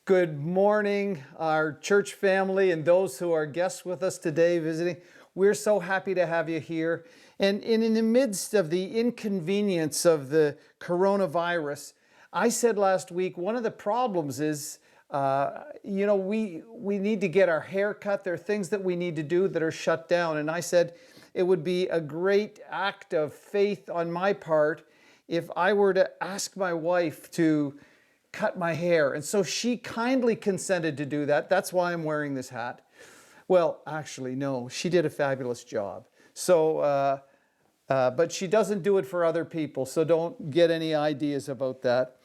Good morning, our church family and those who are guests with us today visiting. We're so happy to have you here. And in the midst of the inconvenience of the coronavirus, I said last week, one of the problems is, we need to get our hair cut. There are things that we need to do that are shut down. And I said it would be a great act of faith on my part if I were to ask my wife to cut my hair. And so she kindly consented to do that. That's why I'm wearing this hat. Well, actually, no, she did a fabulous job. So, but she doesn't do it for other people, so don't get any ideas about that.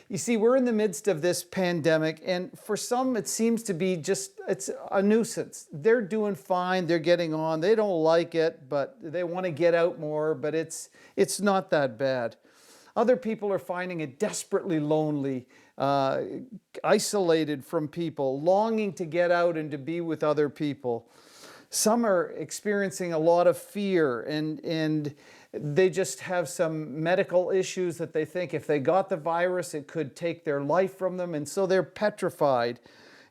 You see, we're in the midst of this pandemic, and for some it seems to be it's a nuisance. They're doing fine, they're getting on, they don't like it, but they want to get out more, but it's not that bad. Other people are finding it desperately lonely, isolated from people, longing to get out and to be with other people. Some are experiencing a lot of fear and they just have some medical issues that they think if they got the virus, it could take their life from them. And so they're petrified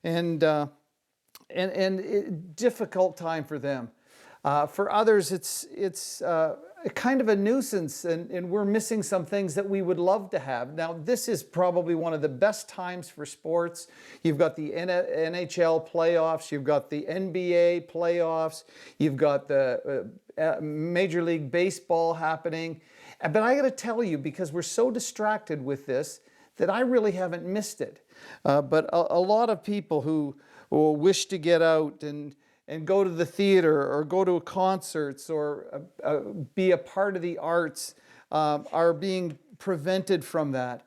and difficult time for them. For others, it's kind of a nuisance, and we're missing some things that we would love to have. Now, this is probably one of the best times for sports. You've got the NHL playoffs, you've got the NBA playoffs, you've got the Major League Baseball happening. But I got to tell you, because we're so distracted with this, that I really haven't missed it. But a lot of people who wish to get out and go to the theater or go to concerts or be a part of the arts are being prevented from that.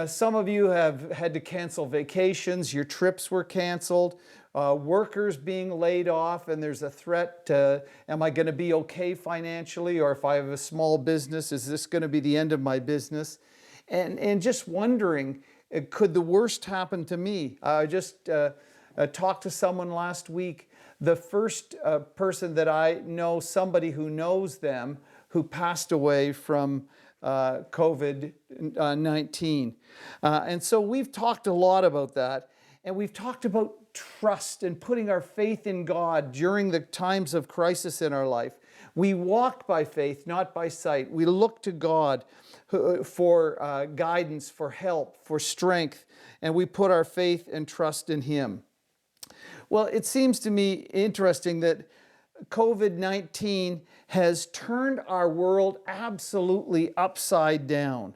Some of you have had to cancel vacations, your trips were canceled, workers being laid off, and there's a threat to, am I going to be okay financially, or if I have a small business, is this going to be the end of my business? And just wondering, could the worst happen to me? I just talked to someone last week. The first person that I know, somebody who knows them, who passed away from COVID-19. And so we've talked a lot about that. And we've talked about trust and putting our faith in God during the times of crisis in our life. We walk by faith, not by sight. We look to God for guidance, for help, for strength, and we put our faith and trust in Him. Well, it seems to me interesting that COVID-19 has turned our world absolutely upside down.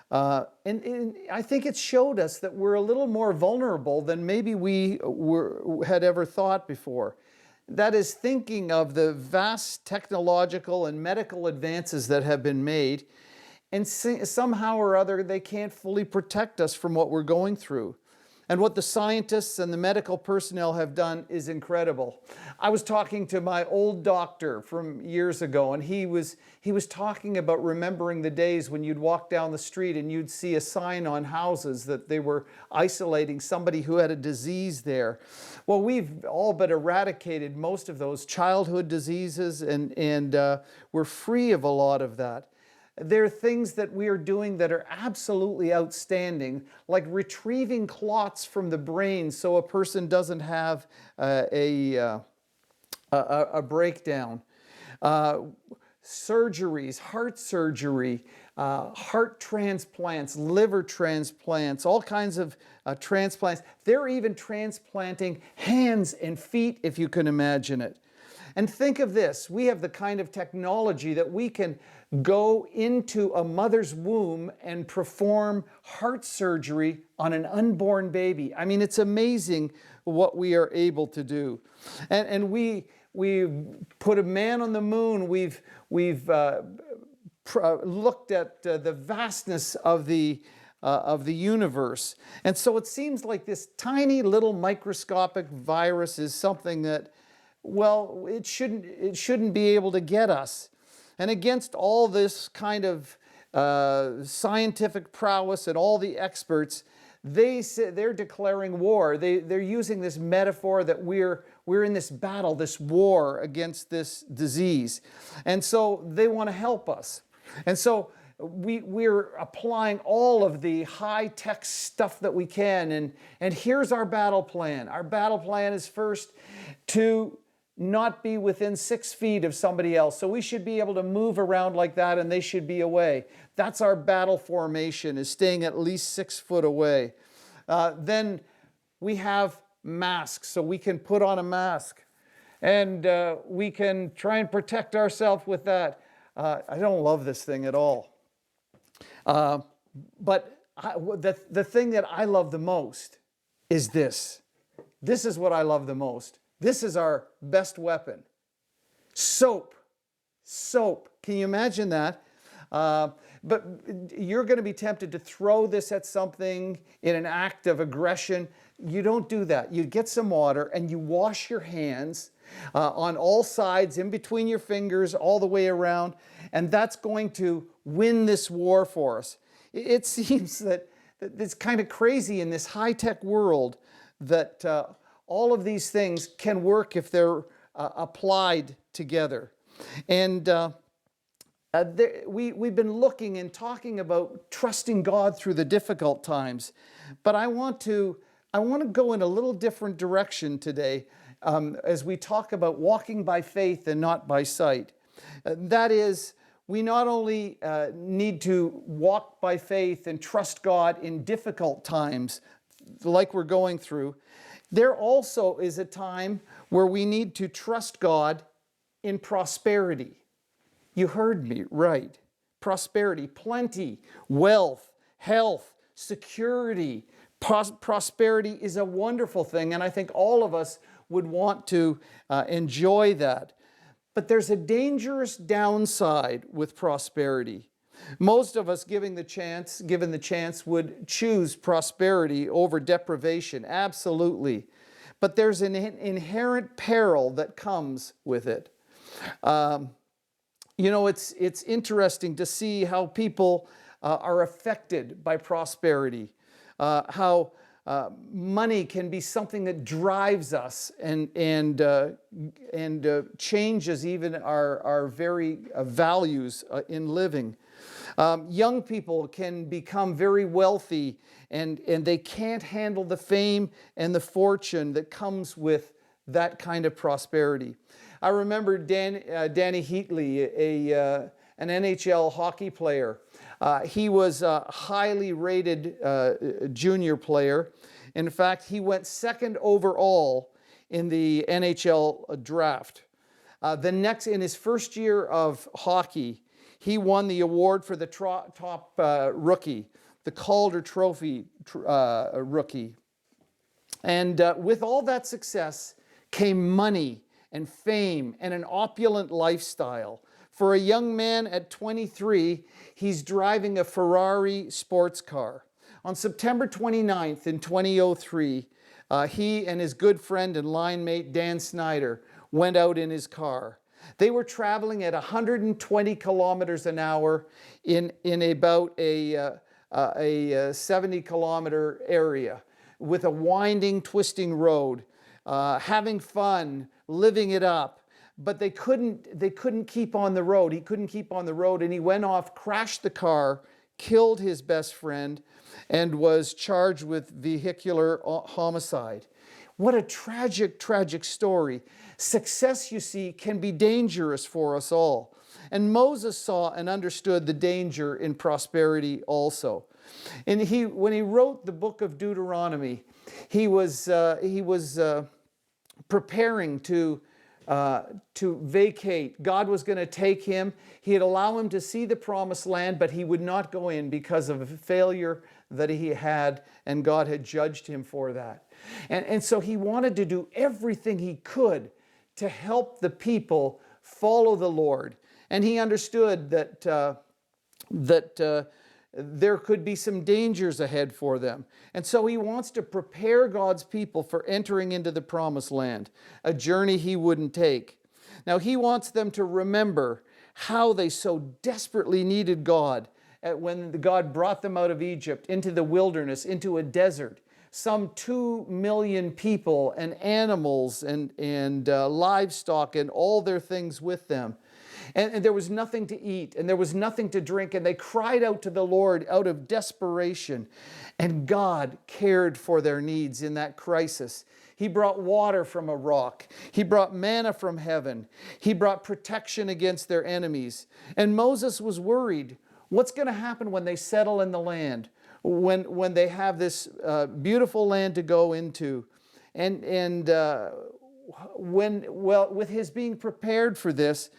And I think it showed us that we're a little more vulnerable than maybe we had ever thought before. That is, thinking of the vast technological and medical advances that have been made, and somehow or other they can't fully protect us from what we're going through. And what the scientists and the medical personnel have done is incredible. I was talking to my old doctor from years ago, and he was talking about remembering the days when you'd walk down the street and you'd see a sign on houses that they were isolating somebody who had a disease there. Well, we've all but eradicated most of those childhood diseases, and we're free of a lot of that. There are things that we are doing that are absolutely outstanding, like retrieving clots from the brain so a person doesn't have a breakdown. Surgeries, heart surgery, heart transplants, liver transplants, all kinds of transplants. They're even transplanting hands and feet, if you can imagine it. And think of this, we have the kind of technology that we can go into a mother's womb and perform heart surgery on an unborn baby. I mean, it's amazing what we are able to do. And we put a man on the moon. We've looked at the vastness of the universe. And so it seems like this tiny little microscopic virus is something that, well, it shouldn't be able to get us. And against all this kind of scientific prowess and all the experts, they're declaring war. They're using this metaphor that we're in this battle, this war against this disease. And so they want to help us. And so we're applying all of the high-tech stuff that we can. And here's our battle plan. Our battle plan is first to not be within 6 feet of somebody else. So we should be able to move around like that, and they should be away. That's our battle formation, is staying at least 6 foot away. Then we have masks, so we can put on a mask. And we can try and protect ourselves with that. I don't love this thing at all. But the thing that I love the most is this. This is what I love the most. This is our best weapon. Soap. Soap. Can you imagine that? But you're going to be tempted to throw this at something in an act of aggression. You don't do that. You get some water and you wash your hands on all sides, in between your fingers, all the way around, and that's going to win this war for us. It seems that it's kind of crazy in this high-tech world that all of these things can work if they're applied together. And we've been looking and talking about trusting God through the difficult times, but I want to go in a little different direction today as we talk about walking by faith and not by sight. That is, we not only need to walk by faith and trust God in difficult times like we're going through, there also is a time where we need to trust God in prosperity. You heard me right. Prosperity, plenty, wealth, health, security. Prosperity is a wonderful thing, and I think all of us would want to enjoy that. But there's a dangerous downside with prosperity. Most of us, given the chance, would choose prosperity over deprivation, absolutely. But there's an inherent peril that comes with it. You know, it's interesting to see how people are affected by prosperity, how money can be something that drives us and changes even our very values in living. Young people can become very wealthy and they can't handle the fame and the fortune that comes with that kind of prosperity. I remember Danny Heatley, an NHL hockey player. He was a highly rated junior player. In fact, he went second overall in the NHL draft. In his first year of hockey, he won the award for the top rookie, the Calder Trophy rookie. And with all that success came money and fame and an opulent lifestyle. For a young man at 23, he's driving a Ferrari sports car. On September 29th in 2003, he and his good friend and line mate Dan Snyder went out in his car. They were traveling at 120 kilometers an hour in about a 70-kilometer area with a winding, twisting road, having fun, living it up. But they couldn't keep on the road. He couldn't keep on the road, and he went off, crashed the car, killed his best friend, and was charged with vehicular homicide. What a tragic, tragic story. Success, you see, can be dangerous for us all. And Moses saw and understood the danger in prosperity also. And when he wrote the book of Deuteronomy, he was preparing to vacate. God was going to take him. He'd allow him to see the promised land, but he would not go in because of a failure that he had, and God had judged him for that. And so he wanted to do everything he could to help the people follow the Lord. And he understood that there could be some dangers ahead for them. And so he wants to prepare God's people for entering into the promised land, a journey he wouldn't take. Now he wants them to remember how they so desperately needed God when God brought them out of Egypt into the wilderness, into a desert. Some 2 million people and animals and livestock and all their things with them. And there was nothing to eat, and there was nothing to drink, and they cried out to the Lord out of desperation. And God cared for their needs in that crisis. He brought water from a rock. He brought manna from heaven. He brought protection against their enemies. And Moses was worried. What's going to happen when they settle in the land? When they have this beautiful land to go into? With his being prepared for this,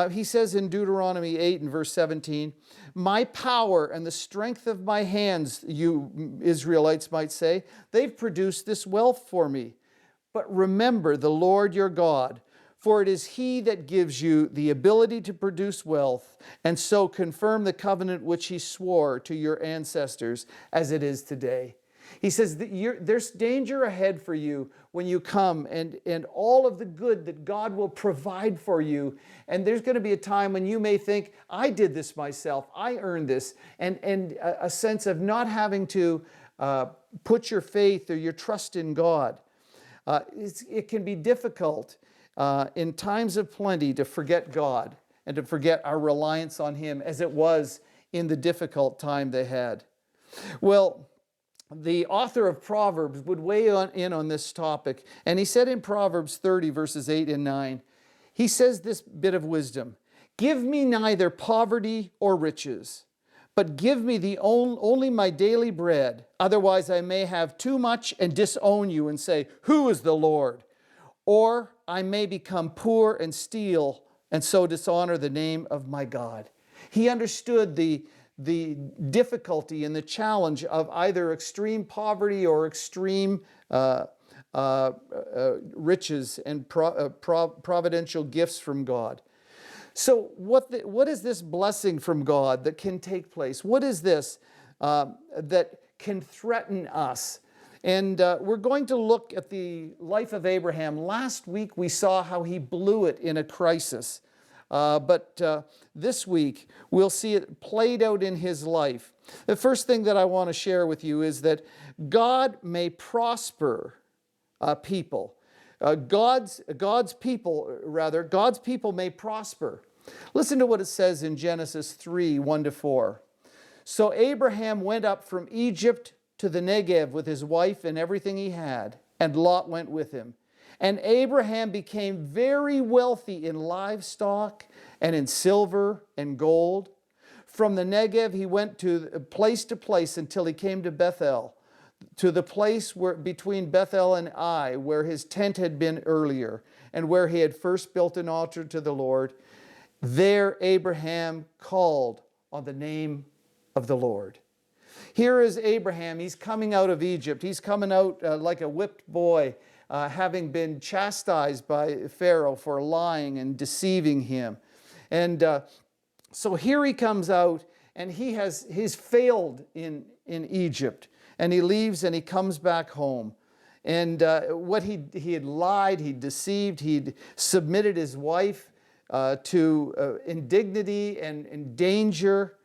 he says in Deuteronomy 8 and verse 17, "My power and the strength of my hands," you Israelites might say, "they've produced this wealth for me. But remember the Lord your God, for it is He that gives you the ability to produce wealth, and so confirm the covenant which He swore to your ancestors as it is today." He says that there's danger ahead for you when you come, and all of the good that God will provide for you. And there's going to be a time when you may think, I did this myself, I earned this, and a sense of not having to put your faith or your trust in God. It can be difficult in times of plenty to forget God and to forget our reliance on Him, as it was in the difficult time they had. Well, the author of Proverbs would weigh in on this topic, and he said in Proverbs 30, verses 8 and 9, he says this bit of wisdom: "Give me neither poverty or riches, but give me only my daily bread. Otherwise I may have too much and disown you and say, 'Who is the Lord?' Or I may become poor and steal and so dishonor the name of my God." He understood the difficulty and the challenge of either extreme poverty or extreme riches and providential gifts from God. So what is this blessing from God that can take place? What is this that can threaten us? And we're going to look at the life of Abraham. Last week we saw how he blew it in a crisis. But this week, we'll see it played out in his life. The first thing that I want to share with you is that God may prosper people. God's people may prosper. Listen to what it says in Genesis 3, 1-4. "So Abraham went up from Egypt to the Negev with his wife and everything he had, and Lot went with him. And Abraham became very wealthy in livestock and in silver and gold. From the Negev he went to place until he came to Bethel, to the place between Bethel and Ai, where his tent had been earlier, and where he had first built an altar to the Lord. There Abraham called on the name of the Lord." Here is Abraham. He's coming out of Egypt. He's coming out like a whipped boy, having been chastised by Pharaoh for lying and deceiving him. And so here he comes out, and he's failed in Egypt. And he leaves and he comes back home. And what he had lied, he deceived, he'd submitted his wife to indignity and danger.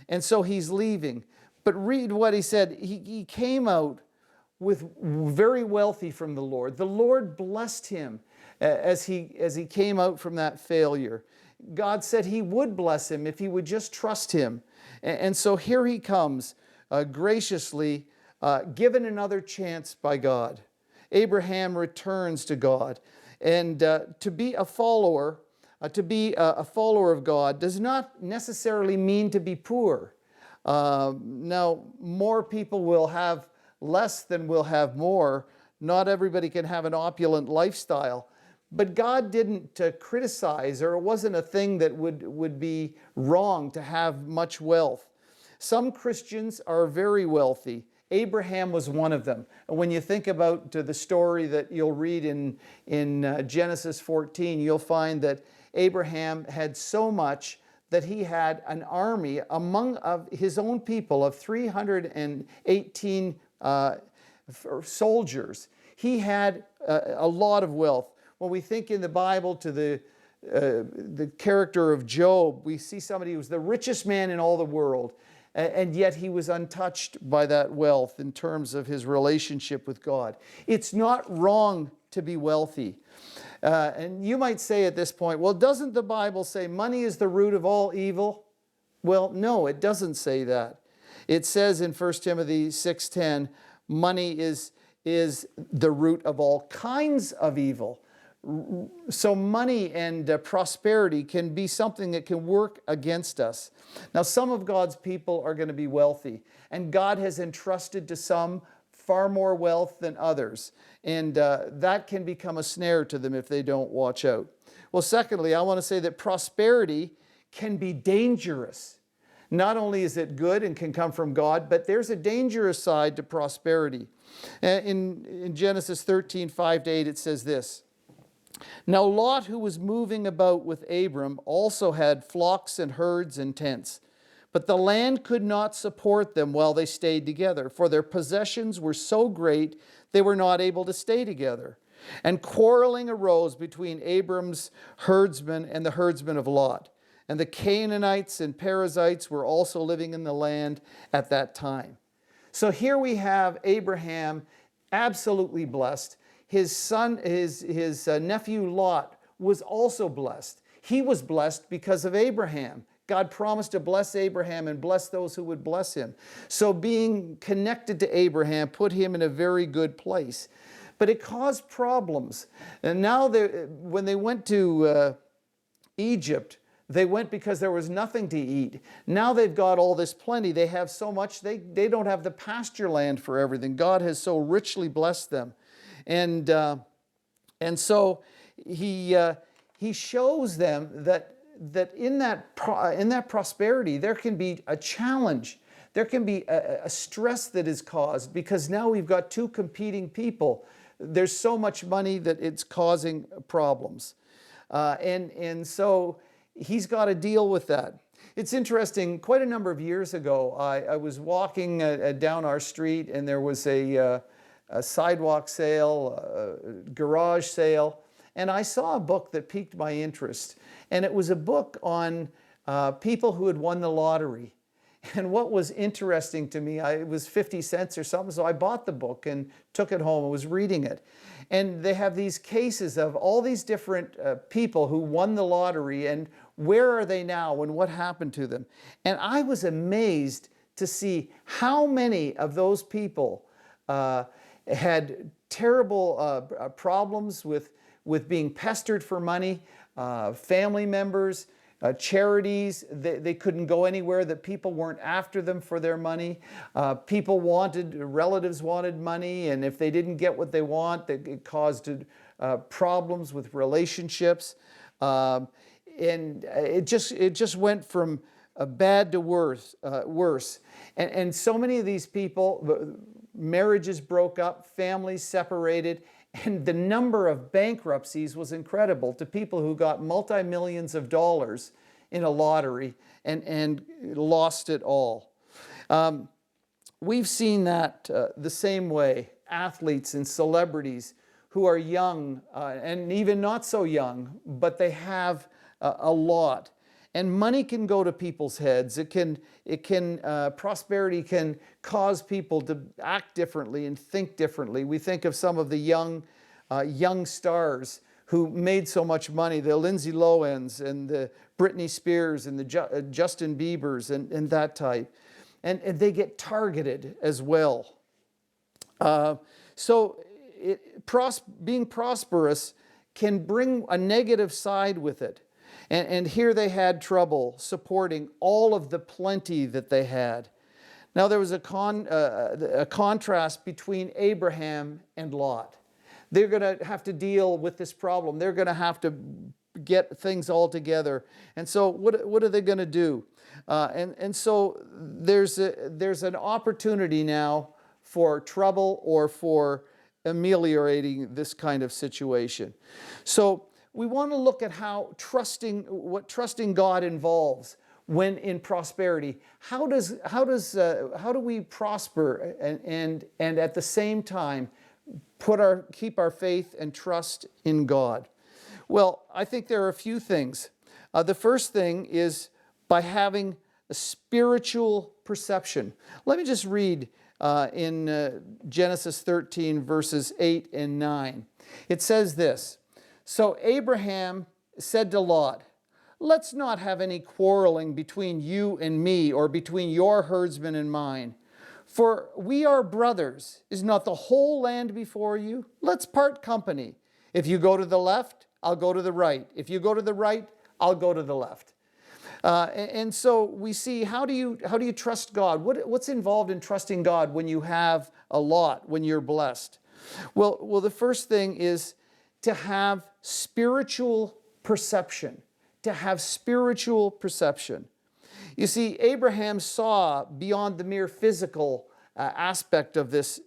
And so he's leaving. But read what he said. He came out with very wealthy from the Lord. The Lord blessed him as he came out from that failure. God said He would bless him if he would just trust Him. And so here he comes, graciously given another chance by God. Abraham returns to God. And to be a follower of God does not necessarily mean to be poor. Now, more people will have less than will have more. Not everybody can have an opulent lifestyle. But God didn't criticize, or it wasn't a thing that would be wrong to have much wealth. Some Christians are very wealthy. Abraham was one of them. And when you think about the story that you'll read in Genesis 14, you'll find that Abraham had so much that he had an army among of his own people of 318 soldiers. He had a lot of wealth. When we think in the Bible to the character of Job, we see somebody who was the richest man in all the world, and yet he was untouched by that wealth in terms of his relationship with God. It's not wrong to be wealthy. And you might say at this point, well, doesn't the Bible say money is the root of all evil? Well, no, it doesn't say that. It says in 1 Timothy 6:10, money is the root of all kinds of evil. So money and prosperity can be something that can work against us. Now, some of God's people are going to be wealthy, and God has entrusted to some far more wealth than others, and that can become a snare to them if they don't watch out. Well, secondly, I want to say that prosperity can be dangerous. Not only is it good and can come from God, but there's a dangerous side to prosperity. In Genesis 13:5-8, it says this, "Now Lot, who was moving about with Abram, also had flocks and herds and tents. But the land could not support them while they stayed together, for their possessions were so great they were not able to stay together. And quarreling arose between Abram's herdsmen and the herdsmen of Lot. And the Canaanites and Perizzites were also living in the land at that time." So here we have Abraham absolutely blessed. His son, his nephew Lot was also blessed. He was blessed because of Abraham. God promised to bless Abraham and bless those who would bless him. So being connected to Abraham put him in a very good place. But it caused problems. And now when they went to Egypt, they went because there was nothing to eat. Now they've got all this plenty. They have so much, they don't have the pasture land for everything. God has so richly blessed them. And so he shows them that in that prosperity there can be a challenge. There can be a stress that is caused because now we've got two competing people. There's so much money that it's causing problems. And so he's got to deal with that. It's interesting, quite a number of years ago, I was walking down our street and there was a sidewalk sale, a garage sale, and I saw a book that piqued my interest. And it was a book on people who had won the lottery. And what was interesting to me, it was 50 cents or something, so I bought the book and took it home and was reading it. And they have these cases of all these different people who won the lottery and where are they now and what happened to them. And I was amazed to see how many of those people had terrible problems with being pestered for money, family members, charities. They couldn't go anywhere, that people weren't after them for their money. Relatives wanted money, and if they didn't get what they want, it caused problems with relationships. And it just went from bad to worse. And so many of these people, marriages broke up, families separated, and the number of bankruptcies was incredible to people who got multi-millions of dollars in a lottery and lost it all. We've seen that the same way. Athletes and celebrities who are young and even not so young, but they have a lot. And money can go to people's heads. Prosperity can cause people to act differently and think differently. We think of some of the young stars who made so much money, the Lindsay Lohans and the Britney Spears and the Justin Biebers and that type. And they get targeted as well. Being prosperous can bring a negative side with it. And here they had trouble supporting all of the plenty that they had. Now there was a contrast between Abraham and Lot. They're going to have to deal with this problem. They're going to have to get things all together. And so what are they going to do? And so there's an opportunity now for trouble or for ameliorating this kind of situation. So we want to look at what trusting God involves when in prosperity. How do we prosper and at the same time keep our faith and trust in God? Well, I think there are a few things. The first thing is by having a spiritual perception. Let me just read in Genesis 13 verses 8 and 9. It says this: So Abraham said to Lot, "Let's not have any quarreling between you and me, or between your herdsmen and mine. For we are brothers. Is not the whole land before you? Let's part company. If you go to the left, I'll go to the right. If you go to the right, I'll go to the left." And so we see, how do you trust God? What's involved in trusting God when you have a lot, when you're blessed? Well, the first thing is to have spiritual perception. To have spiritual perception. You see, Abraham saw beyond the mere physical aspect of this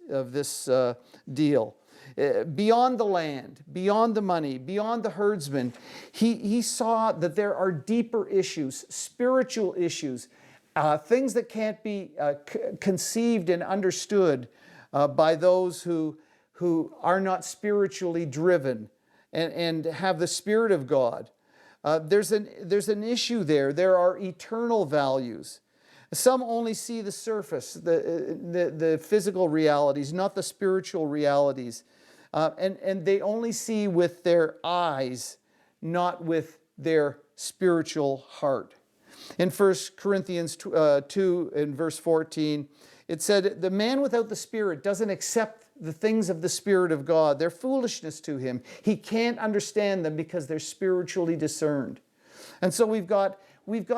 deal. Beyond the land, beyond the money, beyond the herdsmen, he saw that there are deeper issues, spiritual issues, things that can't be conceived and understood by those who are not spiritually driven and have the Spirit of God. There's an issue there. There are eternal values. Some only see the surface, the physical realities, not the spiritual realities. And they only see with their eyes, not with their spiritual heart. In 1 Corinthians 2 in verse 14, it said, "The man without the Spirit doesn't accept the things of the Spirit of God. They're foolishness to him. He can't understand them because they're spiritually discerned." And so we've got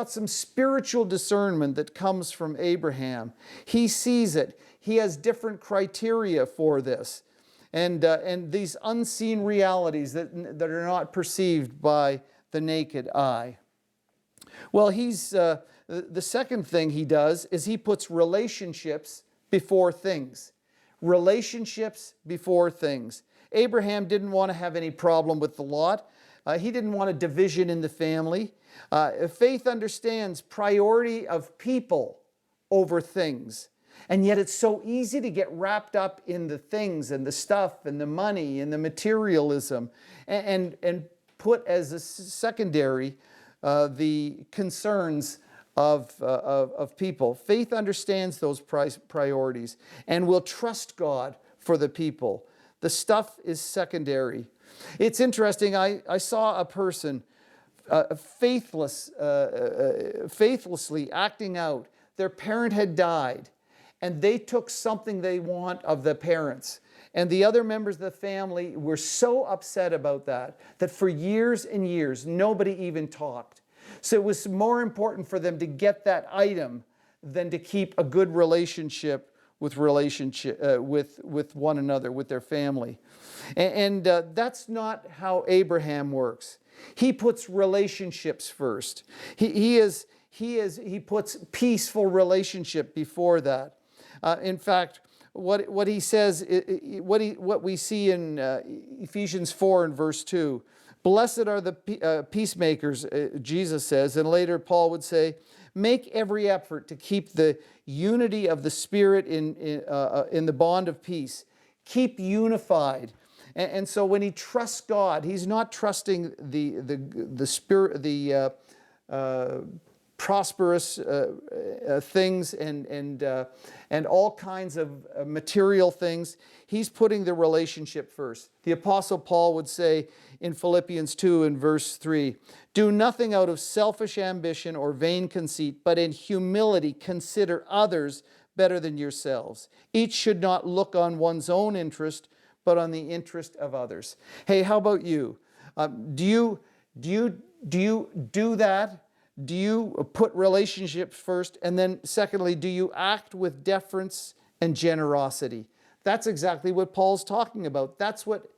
some spiritual discernment that comes from Abraham. He sees it. He has different criteria for this. And these unseen realities that are not perceived by the naked eye. Well, the second thing he does is he puts relationships before things. Relationships before things. Abraham didn't want to have any problem with the lot. He didn't want a division in the family. Faith understands priority of people over things. And yet it's so easy to get wrapped up in the things and the stuff and the money and the materialism and put as a secondary the concerns of people. Faith understands those priorities and will trust God for the people. The stuff is secondary. It's interesting, I saw a person faithlessly acting out. Their parent had died, and they took something they want of the parents. And the other members of the family were so upset about that for years and years, nobody even talked. So it was more important for them to get that item than to keep a good relationship with one another, with their family. And that's not how Abraham works. He puts relationships first. He puts peaceful relationship before that. In fact, what he says, what we see in Ephesians 4 and verse 2, "Blessed are the peacemakers," Jesus says, and later Paul would say, "Make every effort to keep the unity of the Spirit in the bond of peace." Keep unified. And so when he trusts God, he's not trusting the spirit, the prosperous things and all kinds of material things. He's putting the relationship first. The Apostle Paul would say in Philippians 2 and verse 3, "Do nothing out of selfish ambition or vain conceit, but in humility consider others better than yourselves. Each should not look on one's own interest, but on the interest of others." Hey, how about you? Do you do that? Do you put relationships first? And then secondly, do you act with deference and generosity? That's exactly what Paul's talking about. That's what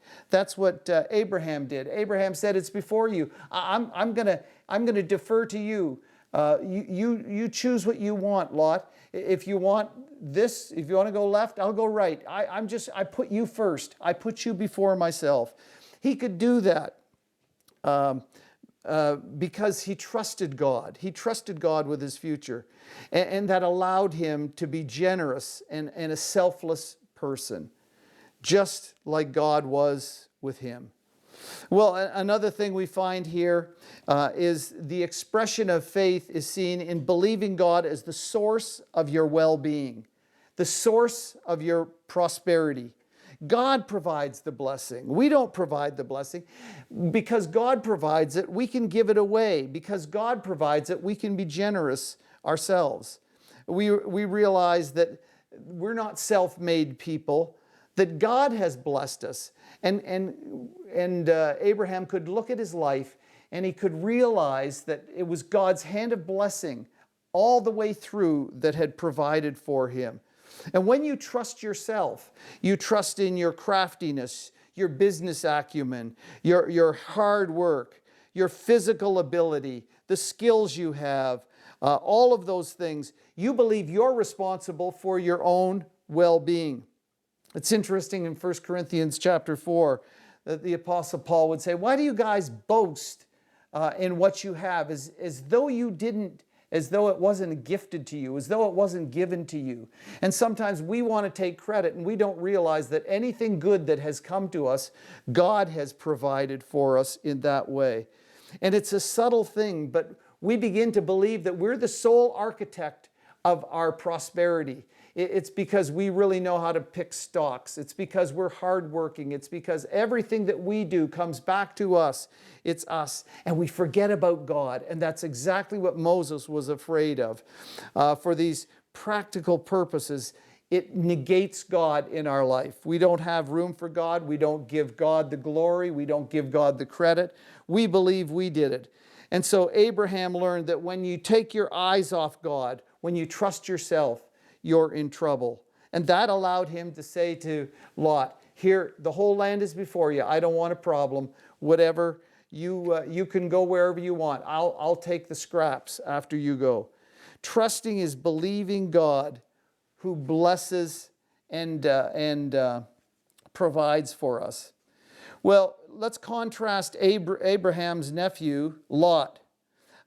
Abraham did. Abraham said, "It's before you. I'm gonna defer to you. You choose what you want, Lot. If you want this, if you want to go left, I'll go right. I put you first. I put you before myself." He could do that. Because he trusted God. He trusted God with his future. And that allowed him to be generous and a selfless person, just like God was with him. Well, another thing we find here is the expression of faith is seen in believing God as the source of your well-being, the source of your prosperity. God provides the blessing. We don't provide the blessing. Because God provides it, we can give it away. Because God provides it, we can be generous ourselves. We realize that we're not self-made people, that God has blessed us. And Abraham could look at his life and he could realize that it was God's hand of blessing all the way through that had provided for him. And when you trust yourself, you trust in your craftiness, your business acumen, your hard work, your physical ability, the skills you have, all of those things, you believe you're responsible for your own well-being. It's interesting in 1 Corinthians chapter 4 that the Apostle Paul would say, why do you guys boast in what you have as though you didn't, as though it wasn't gifted to you, as though it wasn't given to you? And sometimes we want to take credit and we don't realize that anything good that has come to us, God has provided for us in that way. And it's a subtle thing, but we begin to believe that we're the sole architect of our prosperity. It's because we really know how to pick stocks. It's because we're hardworking. It's because everything that we do comes back to us. It's us. And we forget about God. And that's exactly what Moses was afraid of. For these practical purposes, it negates God in our life. We don't have room for God. We don't give God the glory. We don't give God the credit. We believe we did it. And so Abraham learned that when you take your eyes off God, when you trust yourself, you're in trouble. And that allowed him to say to Lot, here, the whole land is before you. I don't want a problem. Whatever, you can go wherever you want. I'll take the scraps after you go. Trusting is believing God who blesses and provides for us. Well, let's contrast Abraham's nephew, Lot.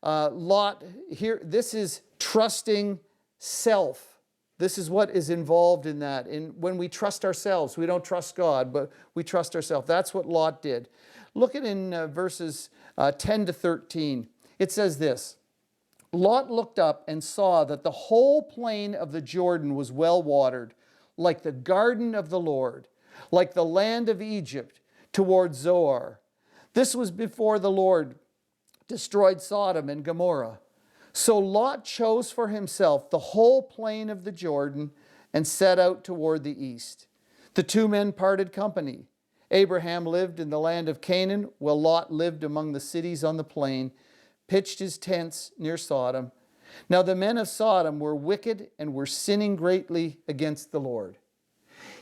Lot, here, this is trusting self. This is what is involved in that. When we trust ourselves, we don't trust God, but we trust ourselves. That's what Lot did. Look at in verses 10 to 13. It says this, Lot looked up and saw that the whole plain of the Jordan was well watered, like the garden of the Lord, like the land of Egypt toward Zoar. This was before the Lord destroyed Sodom and Gomorrah. So Lot chose for himself the whole plain of the Jordan and set out toward the east. The two men parted company. Abraham lived in the land of Canaan, while Lot lived among the cities on the plain, pitched his tents near Sodom. Now the men of Sodom were wicked and were sinning greatly against the Lord.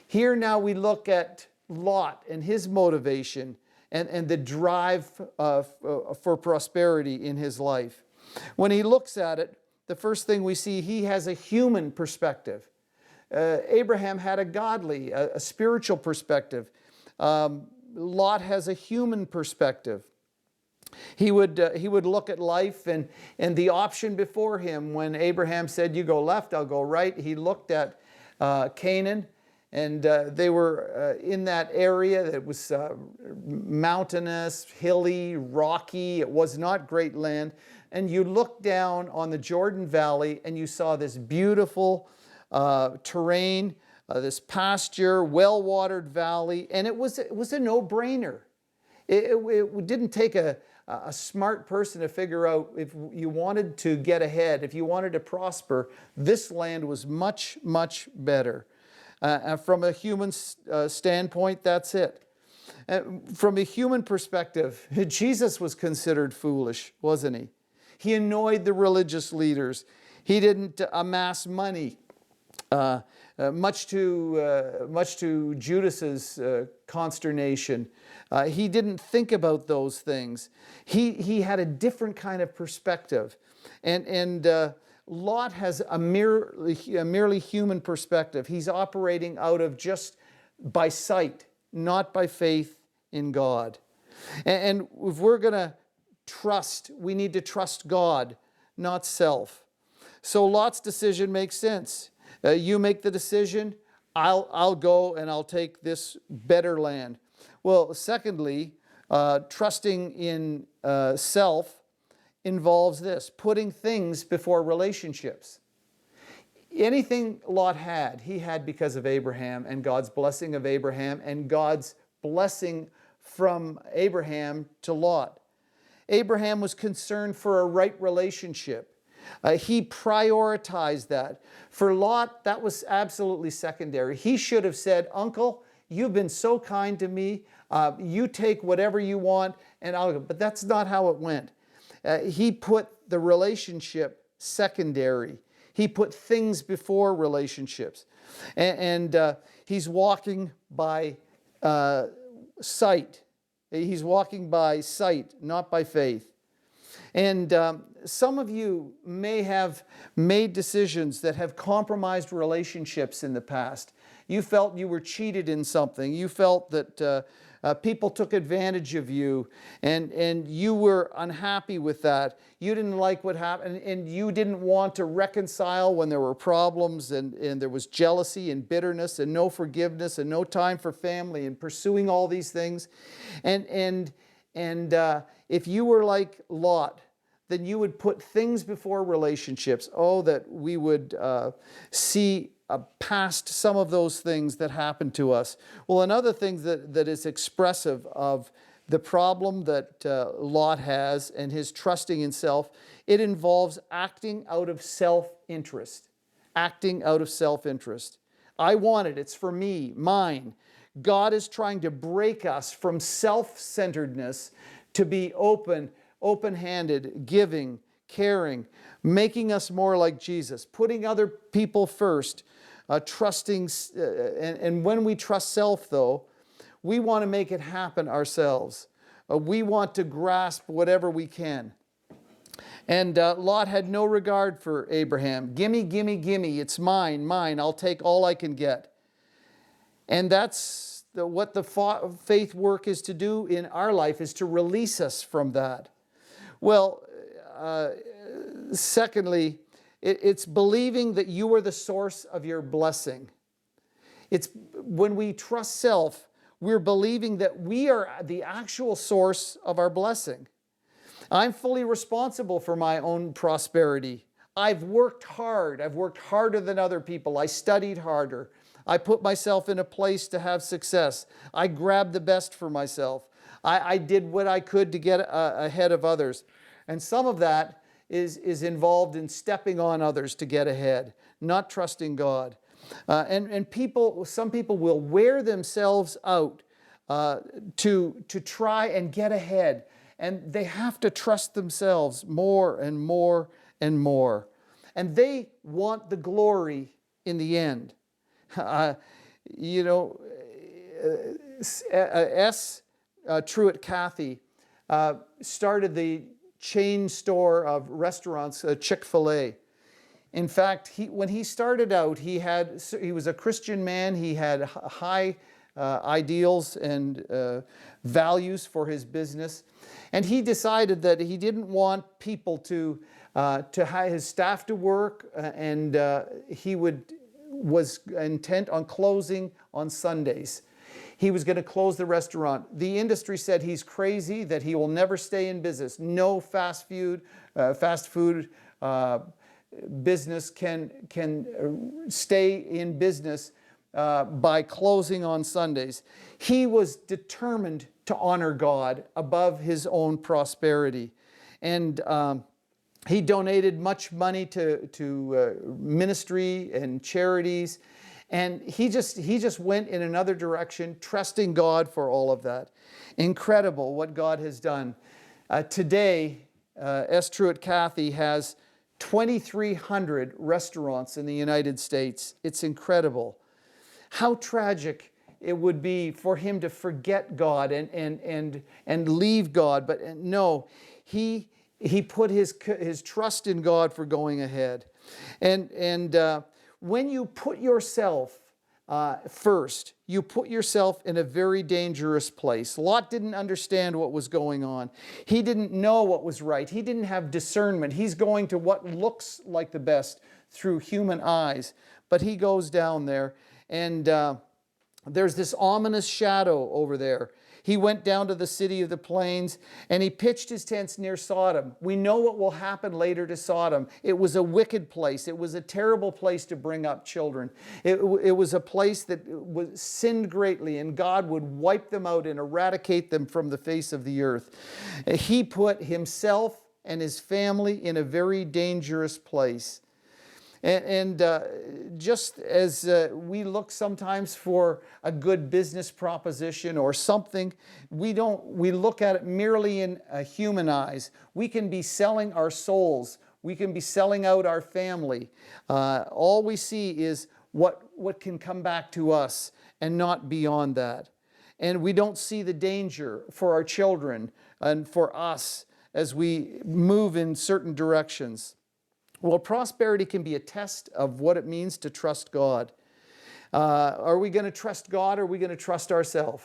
Here now we look at Lot and his motivation and the drive for prosperity in his life. When he looks at it, the first thing we see, he has a human perspective. Abraham had a godly, a spiritual perspective. Lot has a human perspective. He would look at life and the option before him when Abraham said, you go left, I'll go right. He looked at Canaan, and they were in that area that was mountainous, hilly, rocky. It was not great land. And you looked down on the Jordan Valley and you saw this beautiful terrain, this pasture, well-watered valley, and it was a no-brainer. It didn't take a smart person to figure out if you wanted to get ahead, if you wanted to prosper, this land was much, much better. From a human standpoint, that's it. From a human perspective, Jesus was considered foolish, wasn't he? He annoyed the religious leaders. He didn't amass money, much to Judas's consternation. He didn't think about those things. He had a different kind of perspective. And Lot has a merely human perspective. He's operating out of just by sight, not by faith in God. And if we're going to trust, we need to trust God, not self. So Lot's decision makes sense. You make the decision, I'll go and I'll take this better land. Well, secondly, trusting in self involves this, putting things before relationships. anything Lot had, he had because of Abraham and God's blessing of Abraham and God's blessing from Abraham to Lot. Abraham was concerned for a right relationship. He prioritized that. For Lot, that was absolutely secondary. He should have said, "Uncle, you've been so kind to me. You take whatever you want, and I'll go." But that's not how it went. He put the relationship secondary. He put things before relationships. And he's walking by sight. He's walking by sight, not by faith. And some of you may have made decisions that have compromised relationships in the past. You felt you were cheated in something. You felt that people took advantage of you, and you were unhappy with that. You didn't like what happened, and you didn't want to reconcile when there were problems, and there was jealousy and bitterness and no forgiveness and no time for family and pursuing all these things. And if you were like Lot, then you would put things before relationships. Oh, that we would see past some of those things that happened to us. Well, another thing that is expressive of the problem that Lot has and his trusting in self, it involves acting out of self-interest. Acting out of self-interest. I want it. It's for me, mine. God is trying to break us from self-centeredness to be open-handed, giving, caring, making us more like Jesus, putting other people first, trusting, and when we trust self, though, we want to make it happen ourselves. We want to grasp whatever we can. And Lot had no regard for Abraham. Gimme, gimme, gimme, it's mine, mine, I'll take all I can get. And that's what the faith work is to do in our life, is to release us from that. Well, secondly, it's believing that you are the source of your blessing. It's when we trust self, we're believing that we are the actual source of our blessing. I'm fully responsible for my own prosperity. I've worked hard. I've worked harder than other people. I studied harder. I put myself in a place to have success. I grabbed the best for myself. I did what I could to get ahead of others. And some of that is involved in stepping on others to get ahead, not trusting God. And some people will wear themselves out to try and get ahead. And they have to trust themselves more and more and more. And they want the glory in the end. Truett Cathy started the chain store of restaurants, Chick-fil-A. In fact, when he started out, he was a Christian man. He had high ideals and values for his business. And he decided that he didn't want people to have his staff to work, and he was intent on closing on Sundays. He was going to close the restaurant. The industry said he's crazy, that he will never stay in business. No fast food business can stay in business by closing on Sundays. He was determined to honor God above his own prosperity. And he donated much money to ministry and charities. And he just went in another direction, trusting God for all of that. Incredible what God has done. Today, Truett Cathy has 2,300 restaurants in the United States. It's incredible. How tragic it would be for him to forget God and leave God. But no, he put his trust in God for going ahead. And when you put yourself first, you put yourself in a very dangerous place. Lot didn't understand what was going on. He didn't know what was right. He didn't have discernment. He's going to what looks like the best through human eyes. But he goes down there, and there's this ominous shadow over there. He went down to the city of the plains and he pitched his tents near Sodom. We know what will happen later to Sodom. It was a wicked place. It was a terrible place to bring up children. It was a place that was sinned greatly, and God would wipe them out and eradicate them from the face of the earth. He put himself and his family in a very dangerous place. And just as we look sometimes for a good business proposition or something, we look at it merely in human eyes. We can be selling our souls. We can be selling out our family. All we see is what can come back to us and not beyond that. And we don't see the danger for our children and for us as we move in certain directions. Well, prosperity can be a test of what it means to trust God. Are we going to trust God, or are we going to trust ourselves?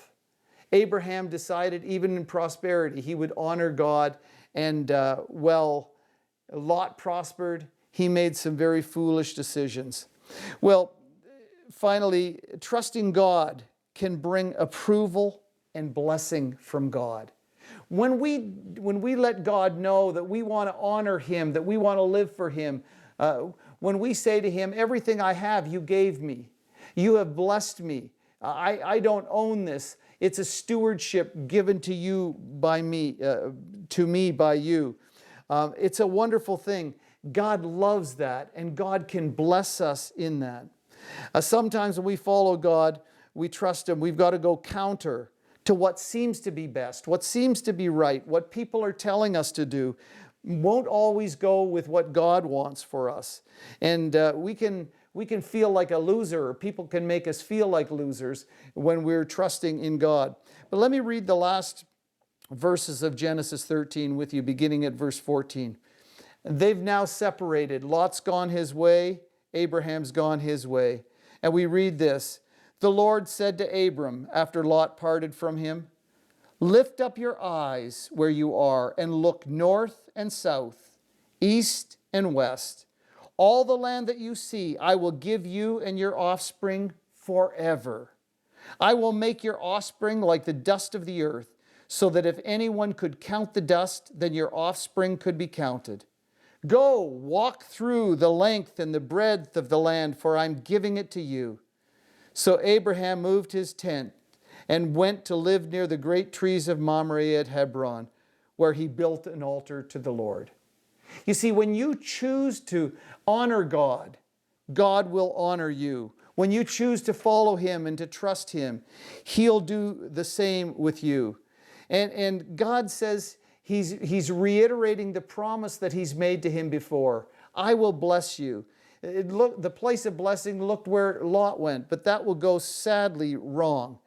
Abraham decided even in prosperity he would honor God, and Lot prospered. He made some very foolish decisions. Well, finally, trusting God can bring approval and blessing from God. When we let God know that we want to honor Him, that we want to live for Him, when we say to Him, everything I have you gave me, you have blessed me, I don't own this, it's a stewardship given to you by me, to me by you. It's a wonderful thing. God loves that, and God can bless us in that. Sometimes when we follow God, we trust Him, we've got to go counter to what seems to be best, what seems to be right, what people are telling us to do. Won't always go with what God wants for us. And we can feel like a loser, or people can make us feel like losers when we're trusting in God. But let me read the last verses of Genesis 13 with you, beginning at verse 14. They've now separated. Lot's gone his way, Abraham's gone his way. And we read this. The Lord said to Abram, after Lot parted from him, lift up your eyes where you are and look north and south, east and west. All the land that you see, I will give you and your offspring forever. I will make your offspring like the dust of the earth, so that if anyone could count the dust, then your offspring could be counted. Go, walk through the length and the breadth of the land, for I'm giving it to you. So Abraham moved his tent and went to live near the great trees of Mamre at Hebron, where he built an altar to the Lord. You see, when you choose to honor God, God will honor you. When you choose to follow Him and to trust Him, He'll do the same with you. And God says He's reiterating the promise that He's made to him before. I will bless you. The place of blessing looked where Lot went, but that will go sadly wrong.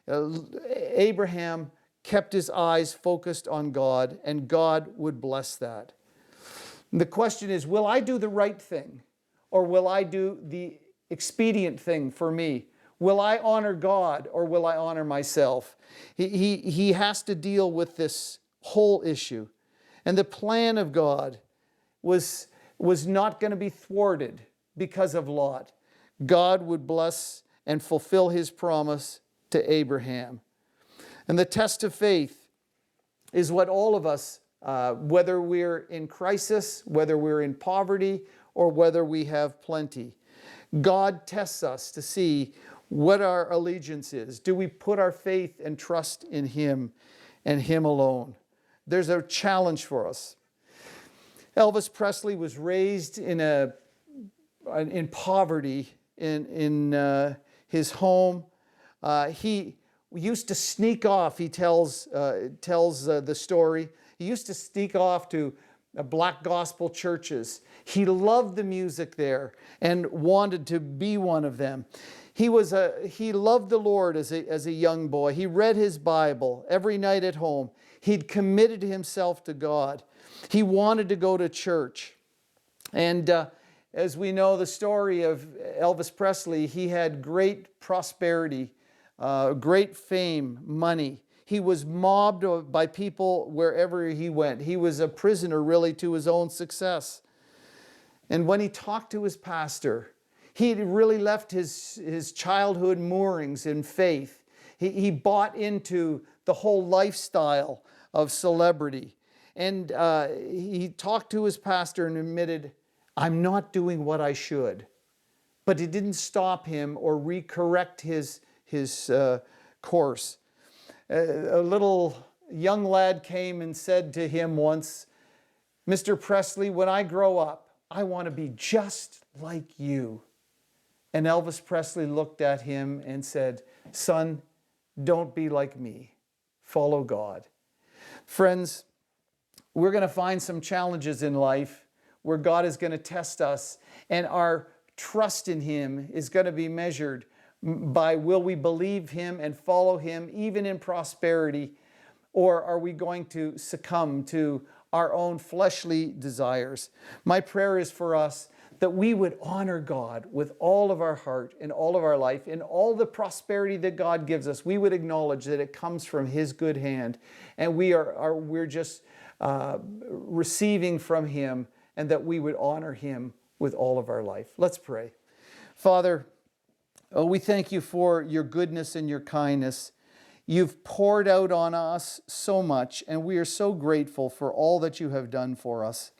Abraham kept his eyes focused on God, and God would bless that. And the question is, will I do the right thing, or will I do the expedient thing for me? Will I honor God, or will I honor myself? He has to deal with this whole issue. And the plan of God was not going to be thwarted because of Lot. God would bless and fulfill His promise to Abraham. And the test of faith is what all of us, whether we're in crisis, whether we're in poverty, or whether we have plenty, God tests us to see what our allegiance is. Do we put our faith and trust in Him and Him alone? There's a challenge for us. Elvis Presley was raised in poverty in his home. He used to sneak off. He tells the story. He used to sneak off to black gospel churches. He loved the music there and wanted to be one of them. He loved the Lord as a young boy. He read his Bible every night at home. He'd committed himself to God. He wanted to go to church. And as we know the story of Elvis Presley, he had great prosperity, great fame, money. He was mobbed by people wherever he went. He was a prisoner really to his own success. And when he talked to his pastor, He had really left his childhood moorings in faith. He bought into the whole lifestyle of celebrity. And he talked to his pastor and admitted, I'm not doing what I should. But it didn't stop him or recorrect his course. A little young lad came and said to him once, Mr. Presley, when I grow up, I want to be just like you. And Elvis Presley looked at him and said, son, don't be like me. Follow God. Friends, we're going to find some challenges in life where God is going to test us, and our trust in Him is going to be measured by will we believe Him and follow Him even in prosperity, or are we going to succumb to our own fleshly desires? My prayer is for us that we would honor God with all of our heart and all of our life, and all the prosperity that God gives us. We would acknowledge that it comes from His good hand, and we're just receiving from Him, and that we would honor Him with all of our life. Let's pray. Father, we thank You for Your goodness and Your kindness. You've poured out on us so much, and we are so grateful for all that You have done for us.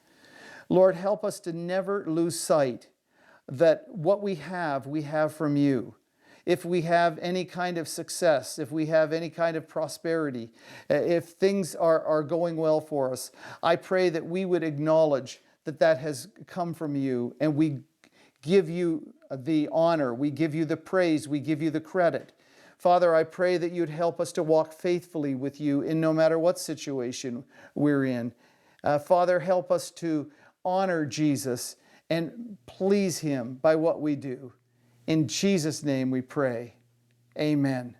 Lord, help us to never lose sight that what we have from You. If we have any kind of success, if we have any kind of prosperity, if things are going well for us, I pray that we would acknowledge that that has come from You, and we give You the honor, we give You the praise, we give You the credit. Father, I pray that You'd help us to walk faithfully with You in no matter what situation we're in. Father, help us to honor Jesus and please Him by what we do. In Jesus' name we pray. Amen.